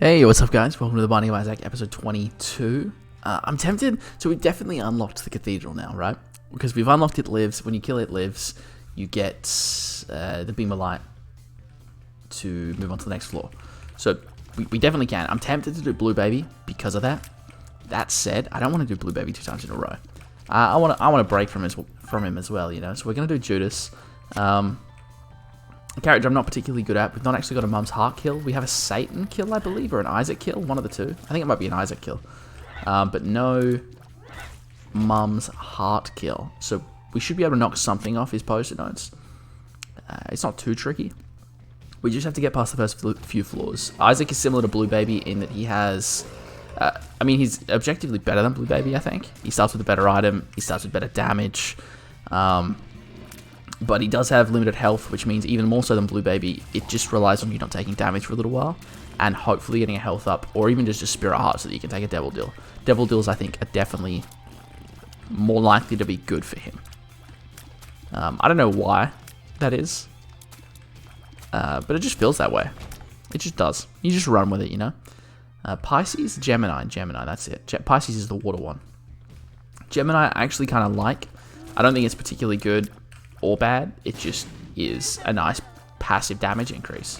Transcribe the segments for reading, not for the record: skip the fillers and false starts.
Hey, what's up guys? Welcome to the Binding of Isaac episode 22. I'm tempted, so we've definitely unlocked the cathedral now, right? Because we've unlocked It Lives. When you kill It Lives, you get the beam of light to move on to the next floor. So we definitely can. I'm tempted to do Blue Baby because of that. That said, I don't want to do Blue Baby 2 times in a row. I want to break from him as well, you know? So we're going to do Judas. A character I'm not particularly good at. We've not actually got a Mum's Heart kill. We have a Satan kill, I believe, or an Isaac kill. One of the two. I think it might be an Isaac kill. But no Mum's Heart kill. So we should be able to knock something off his post-it notes. It's not too tricky. We just have to get past the first few floors. Isaac is similar to Blue Baby in that he has... I mean, he's objectively better than Blue Baby, I think. He starts with a better item. He starts with better damage. But he does have limited health, which means even more so than Blue Baby, it just relies on you not taking damage for a little while, and hopefully getting a health up, or even just a Spirit Heart so that you can take a Devil Deal. Devil Deals, I think, are definitely more likely to be good for him. I don't know why that is, but it just feels that way. It just does. You just run with it, you know? Pisces, Gemini, that's it. Pisces is the water one. Gemini I actually kind of like. I don't think it's particularly good or bad. It just is a nice passive damage increase,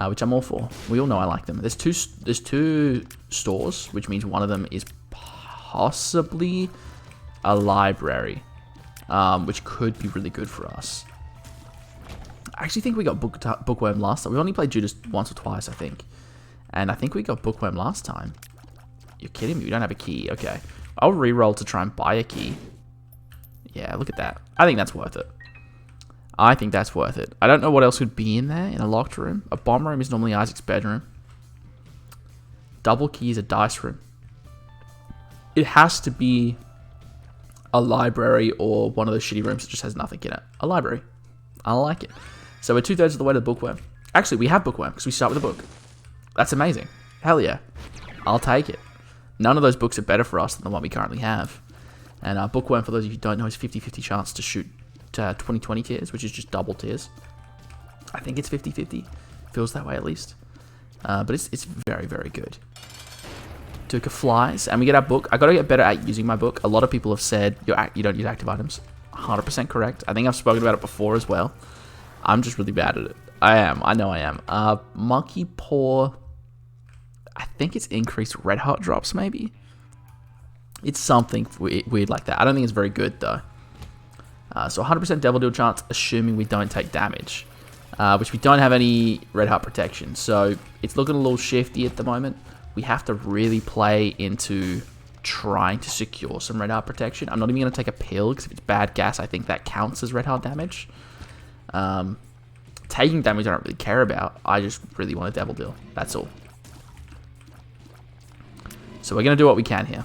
which I'm all for. We all know I like them. There's two stores, which means one of them is possibly a library, which could be really good for us. I actually think we got Bookworm last time. We only played Judas once or twice, I think. And I think we got Bookworm last time. You're kidding me? We don't have a key. Okay. I'll re-roll to try and buy a key. Yeah, look at that. I think that's worth it. I think that's worth it. I don't know what else would be in there in a locked room. A bomb room is normally Isaac's bedroom. Double key is a dice room. It has to be a library or one of those shitty rooms that just has nothing in it. A library. I like it. So we're 2/3 of the way to the Bookworm. Actually, we have Bookworm because we start with a book. That's amazing. Hell yeah. I'll take it. None of those books are better for us than the one we currently have. And Bookworm, for those of you who don't know, is 50-50 chance to shoot 20/20 tiers, which is just double tiers. I think it's 50-50. Feels that way at least. But it's very, very good. Duke of Flies, and we get our book. I gotta get better at using my book. A lot of people have said you don't use active items. 100% correct. I think I've spoken about it before as well. I'm just really bad at it. I know I am. Monkey Paw, I think it's increased red hot drops maybe. It's something weird like that. I don't think it's very good though. So 100% Devil Deal chance, assuming we don't take damage, which we don't have any red heart protection. So it's looking a little shifty at the moment. We have to really play into trying to secure some red heart protection. I'm not even going to take a pill because if it's bad gas, I think that counts as red heart damage. Taking damage I don't really care about. I just really want a Devil Deal. That's all. So we're going to do what we can here.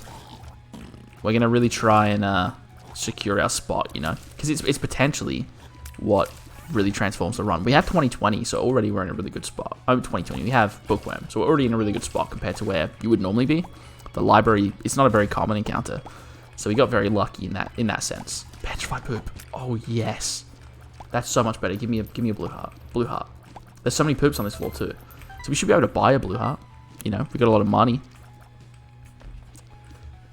We're going to really try and secure our spot, you know, because it's potentially what really transforms the run. We have 2020, so already we're in a really good spot. Oh, 2020, we have Bookworm, so we're already in a really good spot compared to where you would normally be. The library, it's not a very common encounter, so we got very lucky in that sense. Petrified Poop. Oh yes, that's so much better. Give me a blue heart. Blue heart. There's so many poops on this floor too, so we should be able to buy a blue heart. You know, we got a lot of money.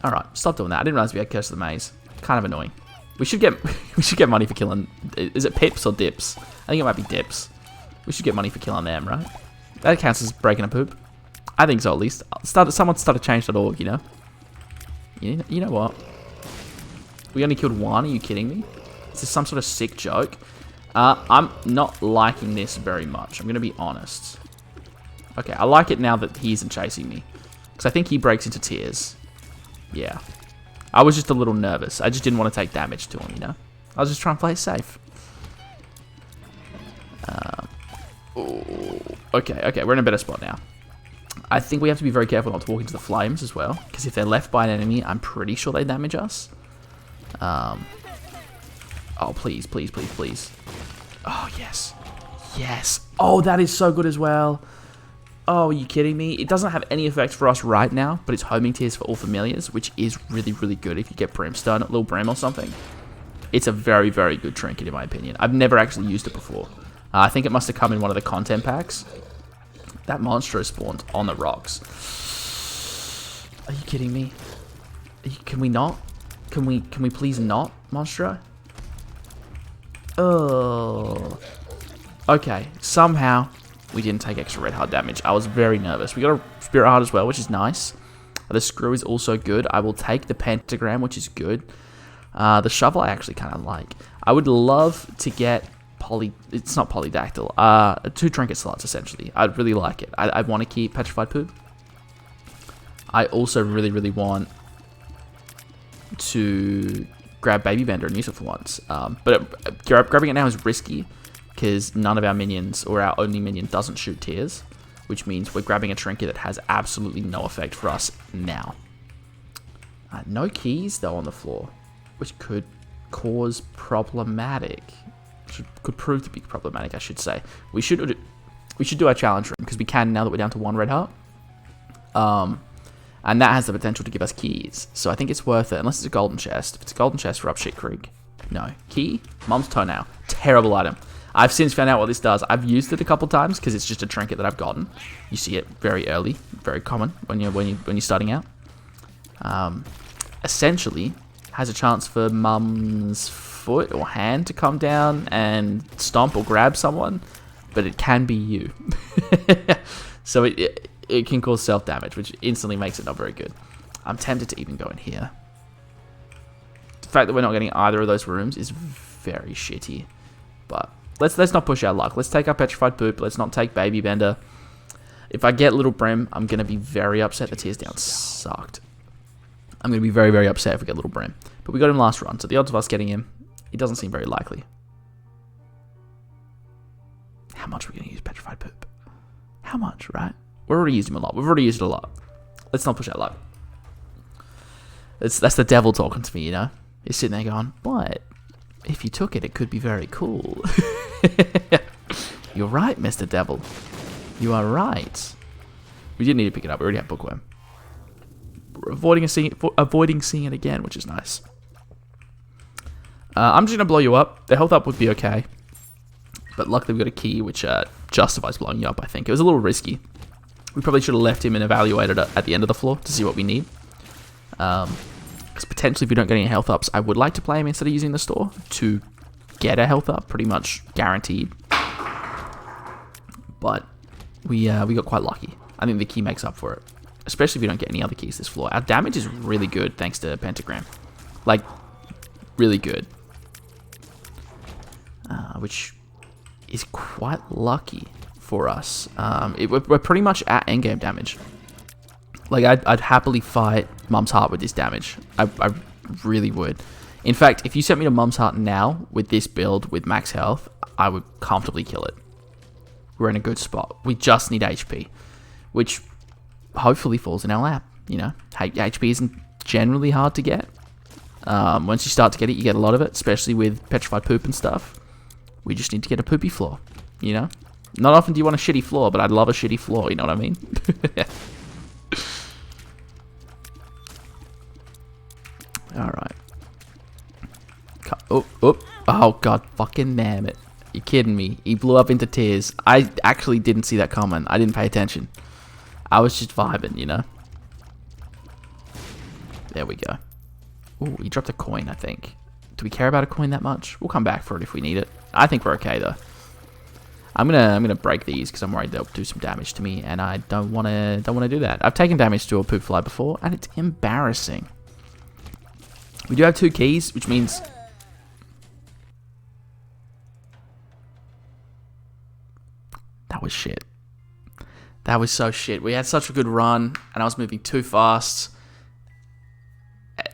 All right, stop doing that. I didn't realize we had Curse of the Maze. Kind of annoying. We should get money for killing. Is it pips or dips? I think it might be dips. We should get money for killing them, right? That counts as breaking a poop. I think so, at least. Someone start a change.org, you know. You know what? We only killed one. Are you kidding me? Is this some sort of sick joke? I'm not liking this very much. I'm gonna be honest. Okay, I like it now that he isn't chasing me, because I think he breaks into tears. Yeah. I was just a little nervous. I just didn't want to take damage to him, you know? I was just trying to play safe. Okay, we're in a better spot now. I think we have to be very careful not to walk into the flames as well, because if they're left by an enemy, I'm pretty sure they damage us. Oh, please. Oh, yes. Yes. Oh, that is so good as well. Oh, are you kidding me? It doesn't have any effect for us right now, but it's homing tears for all familiars, which is really, really good if you get Brimstone, Little Brim or something. It's a very, very good trinket in my opinion. I've never actually used it before. I think it must have come in one of the content packs. That monstro spawned on the rocks. Are you kidding me? Can we not? Can we please not, monstro? Oh. Okay, somehow we didn't take extra red heart damage. I was very nervous. We got a spirit heart as well, which is nice. The screw is also good. I will take the pentagram, which is good. The shovel I actually kind of like. I would love to get it's not polydactyl. 2 trinket slots, essentially. I'd really like it. I want to keep petrified poop. I also really, really want to grab baby bender and use it for once. But grabbing it now is risky because none of our minions, or our only minion, doesn't shoot tears, which means we're grabbing a trinket that has absolutely no effect for us now. No keys though on the floor, which could cause problematic. Could prove to be problematic, I should say. We should do our challenge room because we can now that we're down to 1 red heart. And that has the potential to give us keys. So I think it's worth it, unless it's a golden chest. If it's a golden chest, we're up shit creek. No. Key? Mom's toenail. Terrible item. I've since found out what this does. I've used it a couple times because it's just a trinket that I've gotten. You see it very early, very common when you're starting out. Essentially, has a chance for Mum's foot or hand to come down and stomp or grab someone, but it can be you. So it can cause self-damage, which instantly makes it not very good. I'm tempted to even go in here. The fact that we're not getting either of those rooms is very shitty. But let's not push our luck. Let's take our petrified poop. Let's not take baby bender. If I get little brim, I'm going to be very upset. The tears down sucked. I'm going to be very, very upset if we get little brim. But we got him last run, so the odds of us getting him, it doesn't seem very likely. How much are we going to use petrified poop? How much, right? We've already used him a lot. We've already used it a lot. Let's not push our luck. That's the devil talking to me, you know? He's sitting there going, but if you took it, it could be very cool. You're right, Mr. Devil. You are right. We didn't need to pick it up. We already have bookworm. We're avoiding seeing it again, which is nice. I'm just going to blow you up. The health up would be okay. But luckily we got a key, which justifies blowing you up, I think. It was a little risky. We probably should have left him and evaluated it at the end of the floor to see what we need. Because potentially if we don't get any health ups, I would like to play him instead of using the store to get a health up, pretty much guaranteed. But we got quite lucky. I think the key makes up for it. Especially if we don't get any other keys this floor. Our damage is really good thanks to pentagram. Like, really good. Which is quite lucky for us. We're pretty much at endgame damage. Like, I'd happily fight Mum's Heart with this damage. I really would. In fact, if you sent me to Mum's Heart now with this build with max health, I would comfortably kill it. We're in a good spot. We just need HP, which hopefully falls in our lap. You know, HP isn't generally hard to get. Once you start to get it, you get a lot of it, especially with petrified poop and stuff. We just need to get a poopy floor, you know? Not often do you want a shitty floor, but I'd love a shitty floor, you know what I mean? Alright. Oh, God, fucking damn it. You're kidding me. He blew up into tears. I actually didn't see that coming. I didn't pay attention. I was just vibing, you know? There we go. Ooh, he dropped a coin, I think. Do we care about a coin that much? We'll come back for it if we need it. I think we're okay, though. I'm gonna break these because I'm worried they'll do some damage to me, and I don't wanna do that. I've taken damage to a poop fly before, and it's embarrassing. We do have 2 keys, which means that was shit. That was so shit. We had such a good run, and I was moving too fast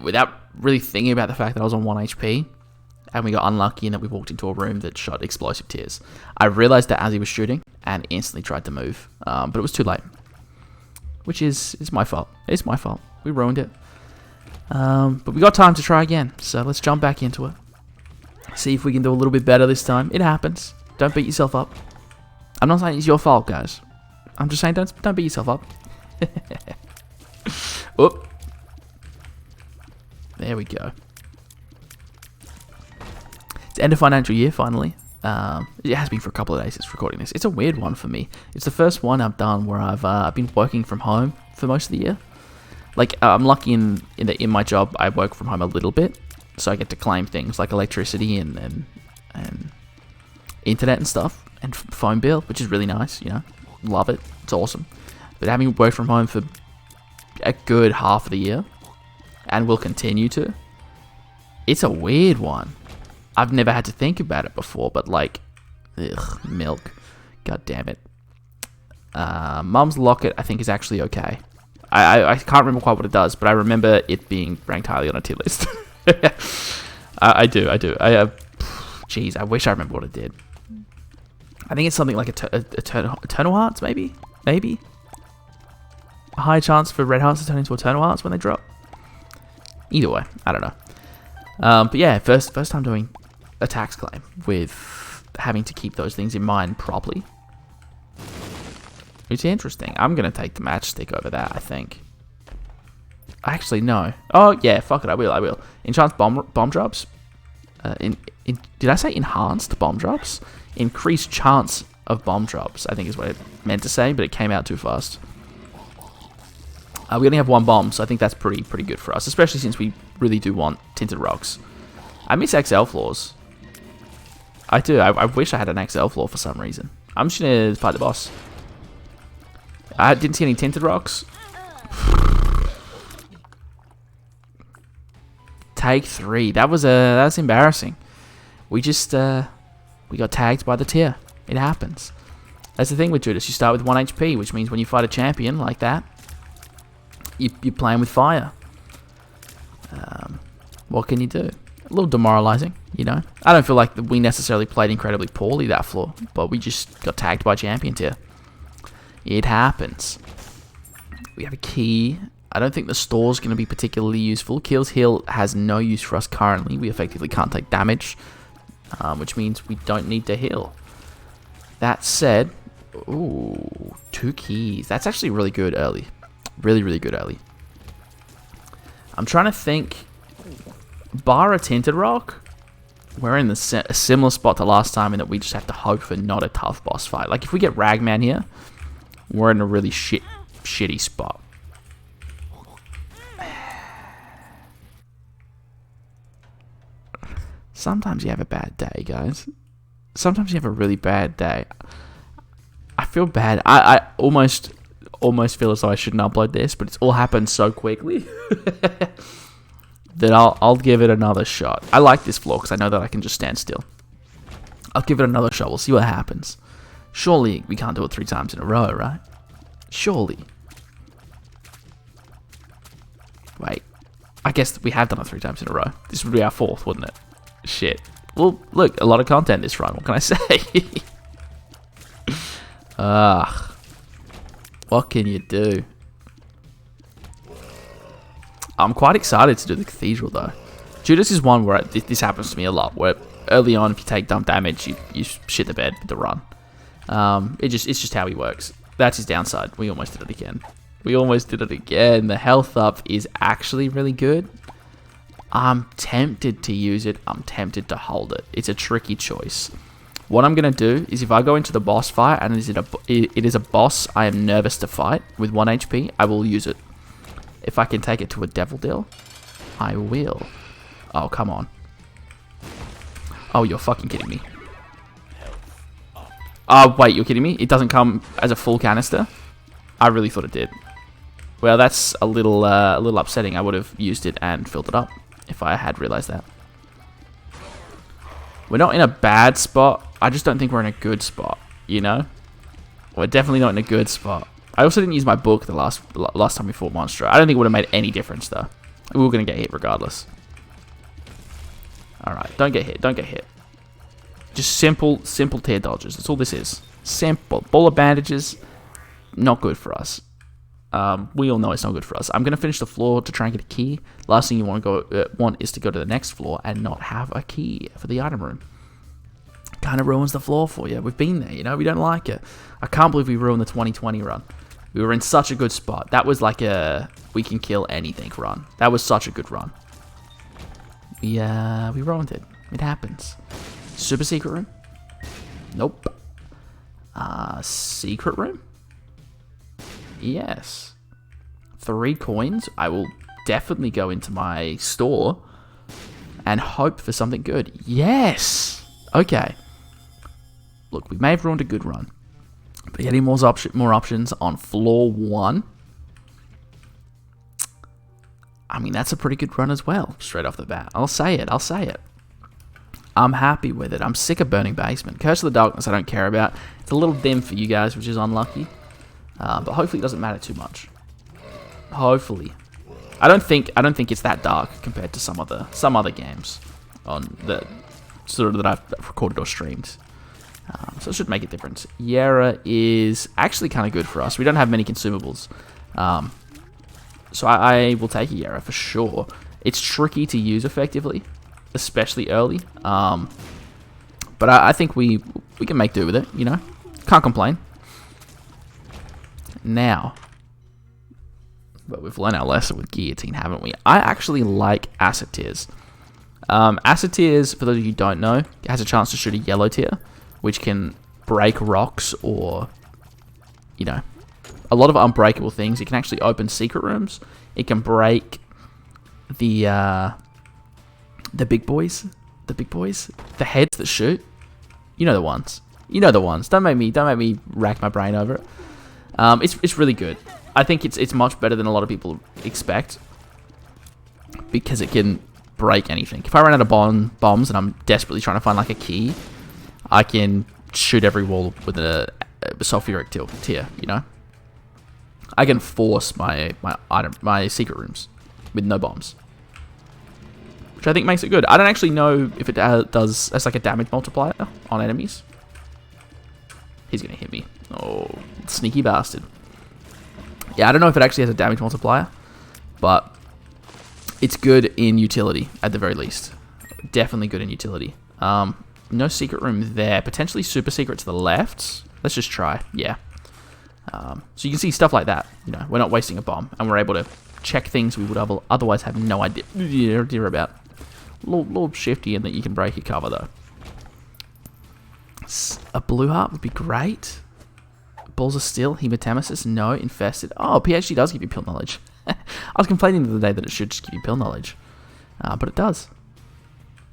without really thinking about the fact that I was on 1 HP. And we got unlucky in that we walked into a room that shot explosive tears. I realized that as he was shooting and instantly tried to move. But it was too late. Which is my fault. It's my fault. We ruined it. But we got time to try again. So let's jump back into it. See if we can do a little bit better this time. It happens. Don't beat yourself up. I'm not saying it's your fault, guys. I'm just saying don't beat yourself up. Oop. There we go. It's end of financial year, finally. It has been for a couple of days since recording this. It's a weird one for me. It's the first one I've done where I've been working from home for most of the year. Like, I'm lucky in my job, I work from home a little bit, so I get to claim things like electricity and internet and stuff, and phone bill, which is really nice, you know. Love it. It's awesome. But having worked from home for a good half of the year, and will continue to, it's a weird one. I've never had to think about it before, but like, ugh, milk. God damn it. Mum's locket, I think, is actually okay. I can't remember quite what it does, but I remember it being ranked highly on a tier list. I do. Jeez, I wish I remember what it did. I think it's something like Eternal Hearts, maybe? Maybe? A high chance for Red Hearts to turn into Eternal Hearts when they drop? Either way, I don't know. But yeah, first time doing a tax claim with having to keep those things in mind properly. It's interesting. I'm going to take the matchstick over that, I think. Actually, no. Oh, yeah, fuck it, I will. Enhanced bomb drops. Did I say enhanced bomb drops? Increased chance of bomb drops, I think is what it meant to say, but it came out too fast. We only have one bomb, so I think that's pretty good for us, especially since we really do want tinted rocks. I miss XL floors. I do. I wish I had an XL floor for some reason. I'm just gonna fight the boss. I didn't see any tinted rocks. Take 3. That's embarrassing. We just we got tagged by the tier. It happens. That's the thing with Judas. You start with 1 HP, which means when you fight a champion like that, you're playing with fire. What can you do? A little demoralizing, you know. I don't feel like we necessarily played incredibly poorly that floor, but we just got tagged by champion tier. It happens. We have a key. I don't think the store's going to be particularly useful. Kills Heal has no use for us currently. We effectively can't take damage, which means we don't need to heal. That said, ooh, 2 keys. That's actually really good early. Really good early. I'm trying to think. Bar a tinted rock, we're in a similar spot to last time in that we just have to hope for not a tough boss fight. Like, if we get Ragman here, we're in a really shitty spot. Sometimes you have a bad day, guys. Sometimes you have a really bad day. I feel bad. I almost feel as though I shouldn't upload this, but it's all happened so quickly that I'll give it another shot. I like this floor because I know that I can just stand still. I'll give it another shot. We'll see what happens. Surely we can't do it 3 times in a row, right? Surely. Wait. I guess we have done it 3 times in a row. This would be our 4th, wouldn't it? Shit. Well, look, a lot of content this run. What can I say? What can you do? I'm quite excited to do the cathedral though. Judas is one where this happens to me a lot. Where early on, if you take dump damage, you shit the bed with the run. It's just how he works. That's his downside. We almost did it again. The health up is actually really good. I'm tempted to use it. I'm tempted to hold it. It's a tricky choice. What I'm going to do is if I go into the boss fight and it is a boss I am nervous to fight with 1 HP, I will use it. If I can take it to a devil deal, I will. Oh, come on. Oh, you're fucking kidding me. Oh, wait, you're kidding me? It doesn't come as a full canister? I really thought it did. Well, that's a little upsetting. I would have used it and filled it up if I had realized that. We're not in a bad spot. I just don't think we're in a good spot, you know? We're definitely not in a good spot. I also didn't use my book the last time we fought Monstro. I don't think it would have made any difference, though. We were going to get hit regardless. Alright, don't get hit. Just simple tear dodges. That's all this is. Simple. Ball of bandages, not good for us. We all know it's not good for us. I'm going to finish the floor to try and get a key. Last thing you want is to go to the next floor and not have a key for the item room. Kind of ruins the floor for you. We've been there, you know. We don't like it. I can't believe we ruined the 2020 run. We were in such a good spot. That was like a we can kill anything run. That was such a good run. We ruined it. It happens. Super secret room. Nope. Secret room? Yes. 3 coins. I will definitely go into my store and hope for something good. Yes! Okay. Look, we may have ruined a good run. But getting more options on floor 1. I mean, that's a pretty good run as well, straight off the bat. I'll say it. I'm happy with it. I'm sick of Burning Basement. Curse of the Darkness I don't care about. It's a little dim for you guys, which is unlucky. But hopefully it doesn't matter too much. Hopefully. I don't think it's that dark compared to some other games on the sort of that I've recorded or streamed. So it should make a difference. Yera is actually kind of good for us. We don't have many consumables. So I will take a Yera for sure. It's tricky to use effectively, especially early. But I think we can make do with it, you know. Can't complain. Now, but we've learned our lesson with Guillotine, haven't we? I actually like Acid Tears. Acid Tears, for those of you who don't know, has a chance to shoot a yellow tear, which can break rocks or, you know, a lot of unbreakable things. It can actually open secret rooms. It can break the big boys. The heads that shoot. You know the ones. Don't make me rack my brain over it. It's really good. I think it's much better than a lot of people expect because it can break anything. If I run out of bombs and I'm desperately trying to find like a key, I can shoot every wall with a sulfuric tear. You know, I can force my secret rooms with no bombs, which I think makes it good. I don't actually know if it does as like a damage multiplier on enemies. He's gonna hit me. Oh, sneaky bastard. Yeah, I don't know if it actually has a damage multiplier, but it's good in utility at the very least. Definitely good in utility. No secret room there. Potentially super secret to the left. Let's just try. Yeah. So you can see stuff like that. You know, we're not wasting a bomb, and we're able to check things we would otherwise have no idea about. Little shifty in that you can break your cover though. A blue heart would be great. Balls of Steel, Hematemesis, no. Infested. Oh, PhD does give you pill knowledge. I was complaining the other day that it should just give you pill knowledge. But it does.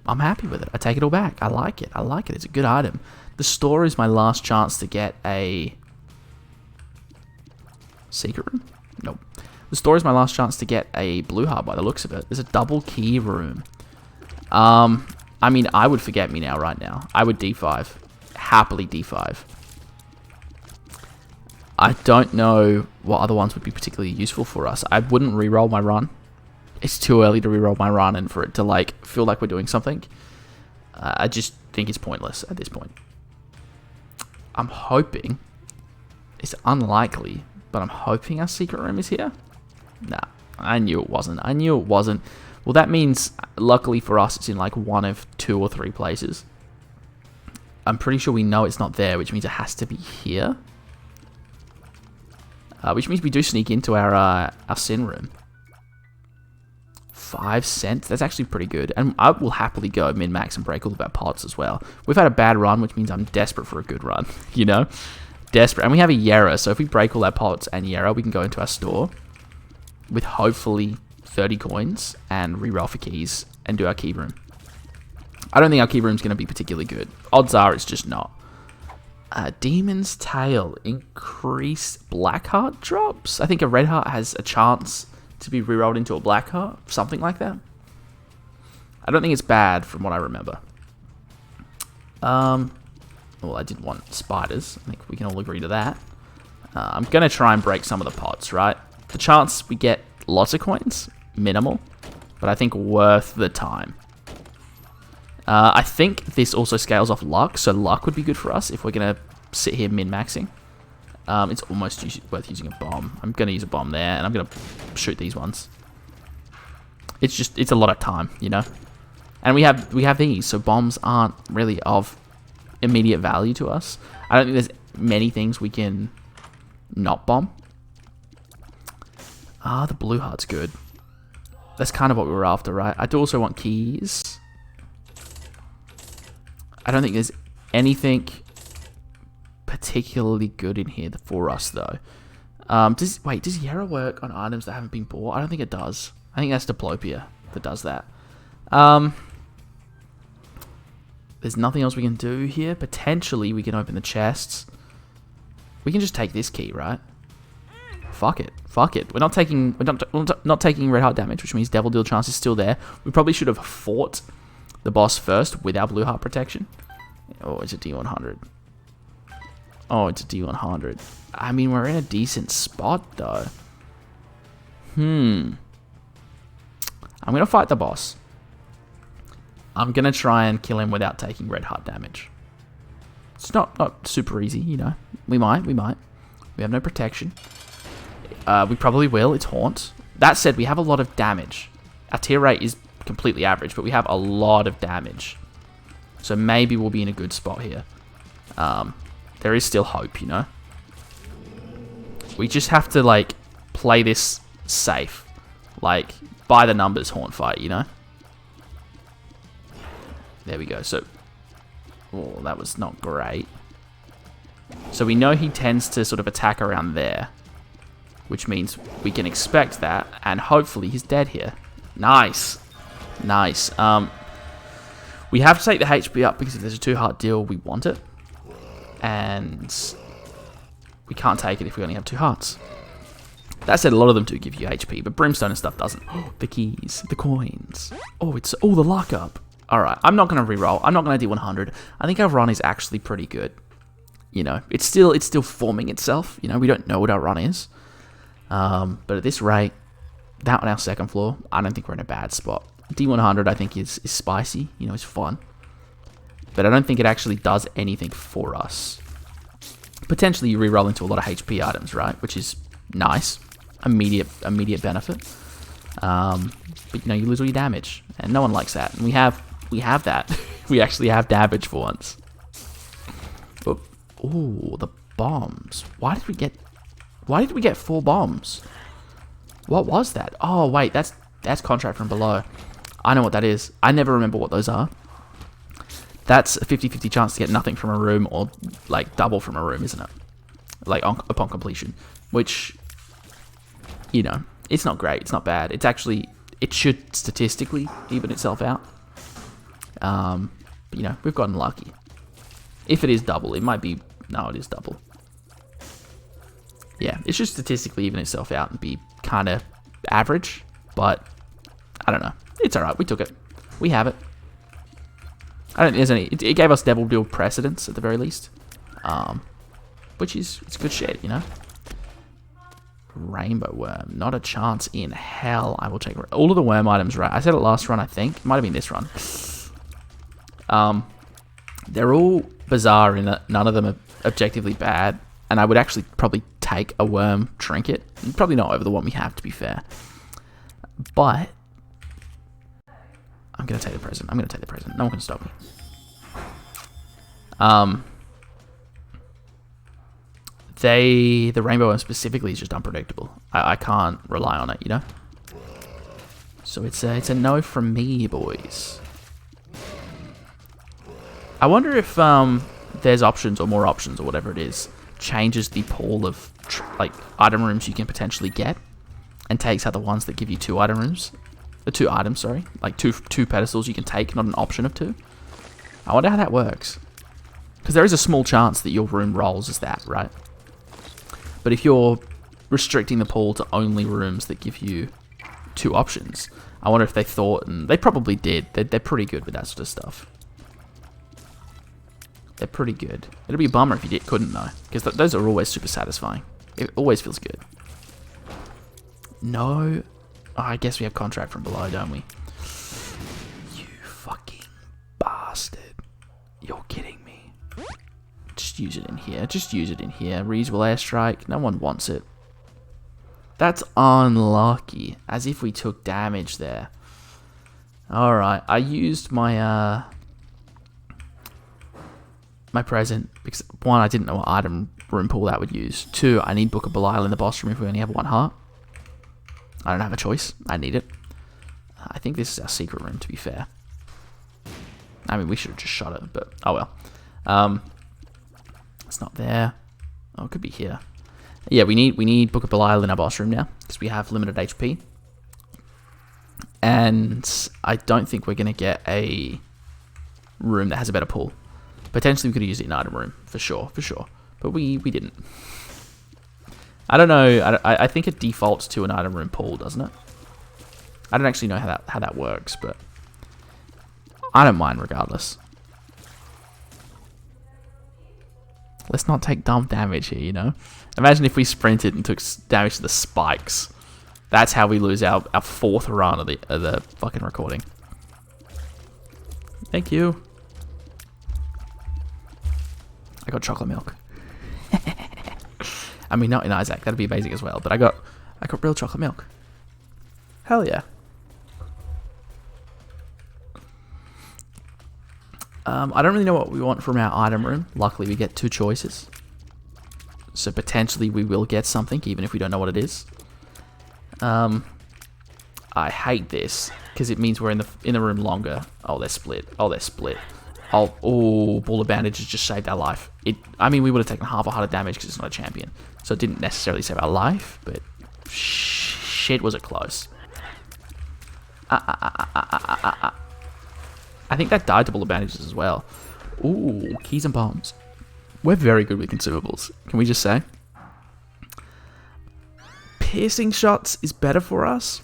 I'm happy with it. I take it all back. I like it. It's a good item. The store is my last chance to get a secret room? Nope. The store is my last chance to get a blue heart by the looks of it. There's a double key room. I mean, I would forget me now right now. I would D5. Happily D5. I don't know what other ones would be particularly useful for us. I wouldn't reroll my run. It's too early to reroll my run and for it to like feel like we're doing something. I just think it's pointless at this point. I'm hoping, it's unlikely, but I'm hoping our secret room is here. Nah, I knew it wasn't. Well, that means, luckily for us, it's in like one of 2 or 3 places. I'm pretty sure we know it's not there, which means it has to be here. Which means we do sneak into our sin room. 5 cents. That's actually pretty good. And I will happily go min-max and break all of our pots as well. We've had a bad run, which means I'm desperate for a good run. You know? Desperate. And we have a Yera, so if we break all our pots and Yera, we can go into our store with hopefully 30 coins and reroll for keys and do our key room. I don't think our key room's going to be particularly good. Odds are it's just not. Demon's Tail. Increased black heart drops. I think a red heart has a chance to be rerolled into a black heart. Something like that. I don't think it's bad from what I remember. Well, I did want spiders. I think we can all agree to that. I'm going to try and break some of the pots, right? The chance we get lots of coins, minimal. But I think worth the time. I think this also scales off luck, so luck would be good for us if we're going to sit here min-maxing. It's almost worth using a bomb. I'm going to use a bomb there, and I'm going to shoot these ones. It's a lot of time, you know? And we have these, so bombs aren't really of immediate value to us. I don't think there's many things we can not bomb. The blue heart's good. That's kind of what we were after, right? I do also want keys. I don't think there's anything particularly good in here for us, though. Does Yera work on items that haven't been bought? I don't think it does. I think that's Diplopia that does that. There's nothing else we can do here. Potentially, we can open the chests. We can just take this key, right? Fuck it. Fuck it. We're not taking red heart damage, which means Devil Deal chance is still there. We probably should have fought the boss first with our blue heart protection. Oh, it's a D100. Oh, it's a D100. I mean, we're in a decent spot, though. I'm going to fight the boss. I'm going to try and kill him without taking red heart damage. It's not super easy, you know. We might. We have no protection. We probably will. It's Haunt. That said, we have a lot of damage. Our tier rate is completely average, but we have a lot of damage. So maybe we'll be in a good spot here. There is still hope, you know. We just have to, like, play this safe. Like, by the numbers Haunt fight, you know. There we go. So, oh, that was not great. So we know he tends to sort of attack around there, which means we can expect that, and hopefully he's dead here. Nice. Nice. We have to take the HP up because if there's a 2-heart deal, we want it. And we can't take it if we only have 2 hearts. That said, a lot of them do give you HP, but Brimstone and stuff doesn't. The keys, the coins. Oh, it's all the luck up. Alright, I'm not going to reroll. I'm not going to do 100. I think our run is actually pretty good. You know, it's still forming itself. You know, we don't know what our run is. But at this rate, that on our second floor, I don't think we're in a bad spot. D100, I think, is spicy. You know, it's fun. But I don't think it actually does anything for us. Potentially, you reroll into a lot of HP items, right? Which is nice. Immediate benefit. But, you know, you lose all your damage. And no one likes that. And we have that. We actually have damage for once. Oh, the bombs. Why did we get 4 bombs? What was that? Oh, wait, that's contract from below. I know what that is. I never remember what those are. That's a 50-50 chance to get nothing from a room or, like, double from a room, isn't it? Like, upon completion. Which, you know, it's not great. It's not bad. It's actually, it should statistically even itself out. But, you know, we've gotten lucky. If it is double, it might be... No, it is double. Yeah, it should statistically even itself out and be kind of average. But, I don't know. It's alright. We took it. We have it. I don't think there's any... It gave us Devil Deal precedence, at the very least. Which is... It's good shit, you know? Rainbow Worm. Not a chance in hell I will take... All of the worm items, right? I said it last run, I think. It might have been this run. They're all bizarre in that none of them are objectively bad. And I would actually probably take a worm trinket. Probably not over the one we have, to be fair. But... I'm going to take the present. I'm going to take the present. No one can stop me. The Rainbow Worm specifically is just unpredictable. I can't rely on it, you know? So it's a no from me, boys. I wonder if there's options or more options or whatever it is changes the pool of like item rooms you can potentially get and takes out the ones that give you 2 item rooms. 2 items, sorry. Like two pedestals you can take, not an option of 2. I wonder how that works. Because there is a small chance that your room rolls as that, right? But if you're restricting the pool to only rooms that give you 2 options, I wonder if they thought, and they probably did, they're pretty good with that sort of stuff. They're pretty good. It'd be a bummer if you couldn't, though. Because those are always super satisfying. It always feels good. No... Oh, I guess we have contract from below, don't we? You fucking bastard. You're kidding me. Just use it in here. Just use it in here. Reusable airstrike. No one wants it. That's unlucky. As if we took damage there. Alright. I used my my present because 1, I didn't know what item room pool that would use. 2, I need Book of Belial in the boss room if we only have 1 heart. I don't have a choice. I need it. I think this is our secret room, to be fair. I mean, we should have just shot it, but oh well. It's not there. Oh, it could be here. Yeah, we need Book of Belial in our boss room now because we have limited HP. And I don't think we're going to get a room that has a better pull. Potentially we could have used it in item room, for sure. But we didn't. I don't know. I think it defaults to an item room pull, doesn't it? I don't actually know how that works, but I don't mind regardless. Let's not take dumb damage here, you know? Imagine if we sprinted and took damage to the spikes. That's how we lose our 4th run of the fucking recording. Thank you. I got chocolate milk. I mean, not in Isaac. That'd be amazing as well. But I got real chocolate milk. Hell yeah. I don't really know what we want from our item room. Luckily, we get 2 choices. So potentially we will get something, even if we don't know what it is. I hate this because it means we're in the room longer. Oh, they're split. Oh, ball of bandages just saved our life. I mean, we would have taken half a heart of damage because it's not a champion, so it didn't necessarily save our life. But shit, was it close? I think that died to ball of bandages as well. Ooh, keys and bombs. We're very good with consumables. Can we just say? Piercing shots is better for us.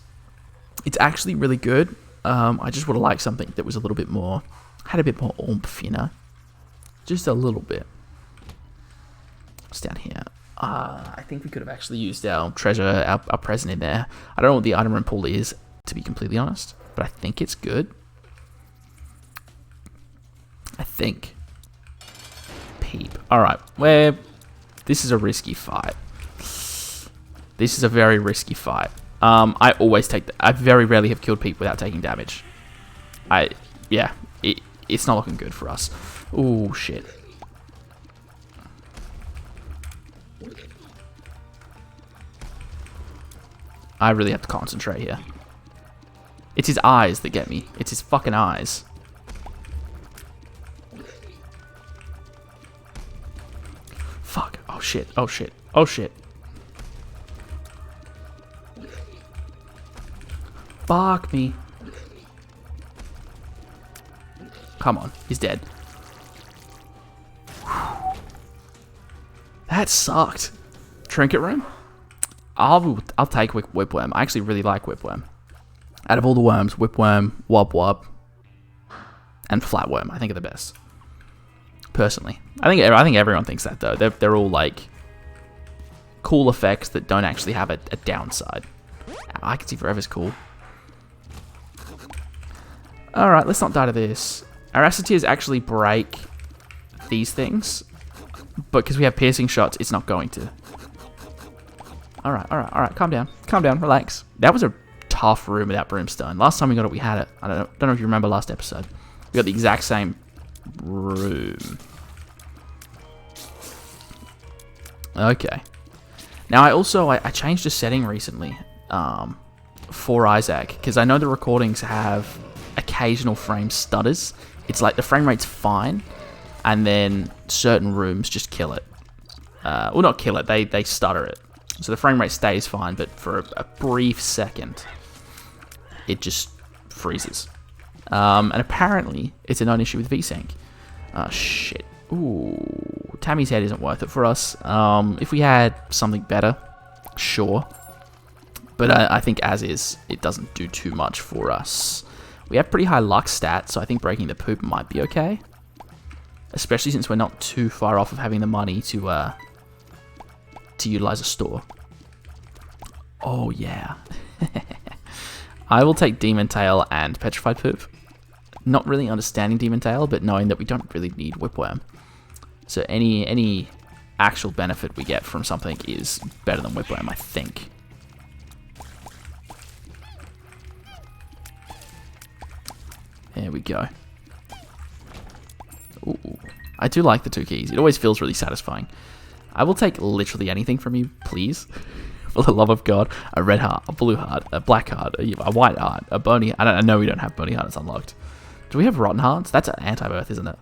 It's actually really good. I just would have liked something that was a little bit more, had a bit more oomph, you know? Just a little bit. What's down here? I think we could have actually used our treasure, our present in there. I don't know what the item room pool is, to be completely honest, but I think it's good. I think. Peep. Alright, this is a risky fight. This is a very risky fight. I always take I very rarely have killed Peep without taking damage. Yeah, it's not looking good for us. Ooh, shit. I really have to concentrate here. It's his eyes that get me. It's his fucking eyes. Fuck. Oh shit. Oh shit. Oh shit. Fuck me. Come on. He's dead. That sucked. Trinket room? I'll take whipworm. I actually really like whipworm. Out of all the worms, whipworm, wub, and flatworm, I think are the best. Personally, I think everyone thinks that though. They're all like cool effects that don't actually have a downside. I can see forever's cool. All right, let's not die to this. Our acid tears actually break these things, but because we have piercing shots, it's not going to. All right. Calm down, relax. That was a tough room without brimstone. Last time we got it, we had it. I don't know if you remember last episode. We got the exact same room. Okay. Now I changed a setting recently for Isaac because I know the recordings have occasional frame stutters. It's like the frame rate's fine, and then certain rooms just kill it. Well, not kill it. They stutter it. So the frame rate stays fine, but for a brief second, it just freezes. And apparently, it's a known issue with VSync. Shit. Ooh, Tammy's head isn't worth it for us. If we had something better, sure. But I think as is, it doesn't do too much for us. We have pretty high luck stats, so I think breaking the poop might be okay. Especially since we're not too far off of having the money to utilize a store. Oh yeah. I will take Demon Tail and Petrified Poop. Not really understanding Demon Tail, but knowing that we don't really need Whipworm. So any actual benefit we get from something is better than Whipworm, I think. There we go. Ooh, I do like the 2 keys. It always feels really satisfying. I will take literally anything from you, please. For the love of God. A red heart, a blue heart, a black heart, a white heart, a bony... I know we don't have bony heart, it's unlocked. Do we have rotten hearts? That's an anti-birth, isn't it?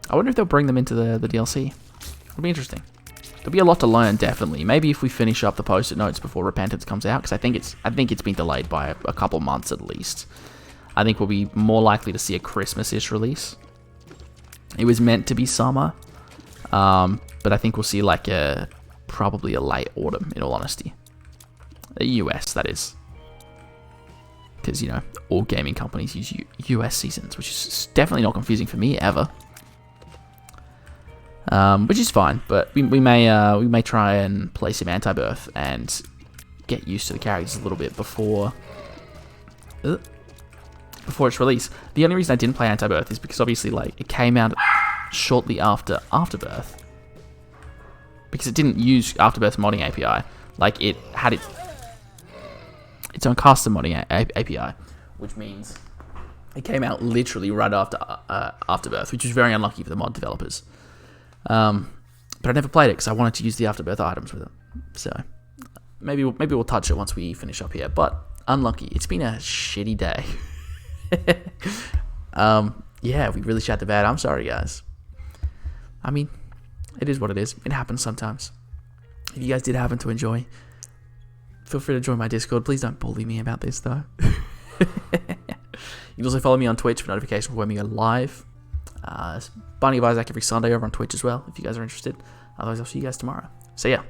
I wonder if they'll bring them into the DLC. It'll be interesting. There'll be a lot to learn, definitely. Maybe if we finish up the post-it notes before Repentance comes out, because I think it's been delayed by a couple months at least. I think we'll be more likely to see a Christmas-ish release. It was meant to be summer, but I think we'll see like probably a late autumn, in all honesty. The US, that is. Because, you know, all gaming companies use US seasons, which is definitely not confusing for me, ever. Which is fine, but we may try and play some AFTERBIRTH and get used to the characters a little bit before its release. The only reason I didn't play AFTERBIRTH is because obviously like it came out shortly after AFTERBIRTH, because it didn't use AFTERBIRTH modding API. Like it had its own custom modding API, which means it came out literally right after AFTERBIRTH, which was very unlucky for the mod developers. But I never played it because I wanted to use the AFTERBIRTH items with it. So maybe we'll touch it once we finish up here. But unlucky. It's been a shitty day. Yeah, we really shot the bed. I'm sorry, guys. I mean, it is what it is. It happens sometimes. If you guys did happen to enjoy, feel free to join my Discord. Please don't bully me about this, though. You can also follow me on Twitch for notifications when we go live. Binding of Isaac every Sunday over on Twitch as well, if you guys are interested. Otherwise, I'll see you guys tomorrow. See ya.